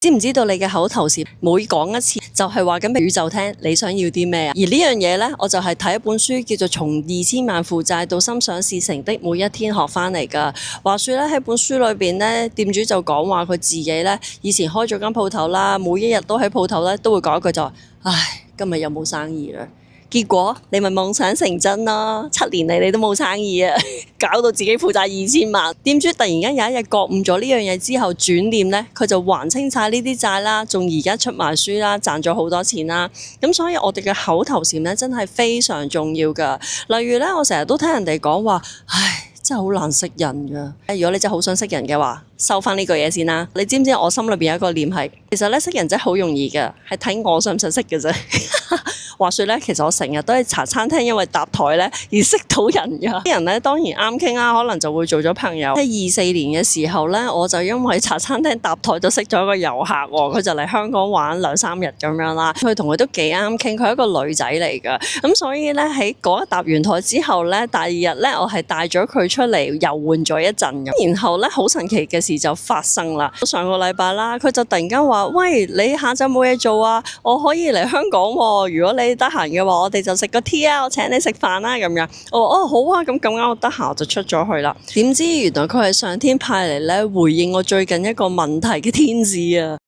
知唔知道你嘅口頭禪每講一次就係話緊俾宇宙聽你想要啲咩啊？而呢樣嘢呢，我就係睇一本書叫做《從2000萬負債到心想事成的每一天》學翻嚟噶。話說咧，喺本書裏邊呢，店主就講話佢自己呢，以前開咗間鋪頭啦，每一日都喺鋪頭呢都會講一句就話：唉，今日又冇生意啦。結果你咪夢想成真咯，7年嚟你都冇生意啊，搞到自己負債2000萬。店主突然間有一日覺悟咗呢樣嘢之後轉念呢，佢就還清晒呢啲債啦，仲而家出埋書啦，賺咗好多錢啦。咁所以我哋嘅口頭禪呢，真係非常重要噶。例如呢，我成日都聽人哋講話，唉，真係好難識人噶。如果你真係好想識人嘅話，收翻呢句嘢先啦。你知唔知我心裏邊有一個念係，其實咧識人真係好容易噶，係睇我想唔想識嘅啫。話說咧，其實我成日都喺茶餐廳因為搭台咧而識到人噶。啲人咧當然啱傾啦，可能就會做咗朋友。喺24年嘅時候咧，我就因為茶餐廳搭台就識咗一個遊客喎，佢就嚟香港玩2-3日咁樣啦。佢同佢都幾啱傾，佢係一個女仔嚟噶。咁所以咧喺嗰一搭完台之後咧，第二日咧我係帶咗佢出嚟遊玩咗一陣咁。然後咧好神奇嘅事就發生啦。上個禮拜啦，佢就突然間話：喂，你下晝冇嘢做啊？我可以嚟香港喎。如果你得閒嘅話，我哋就食個 tea 啊，我請你食飯啦咁樣。我話：哦，好啊，咁啱我得閒我就出咗去啦。點知原來佢係上天派嚟咧回應我最近一個問題嘅天使啊！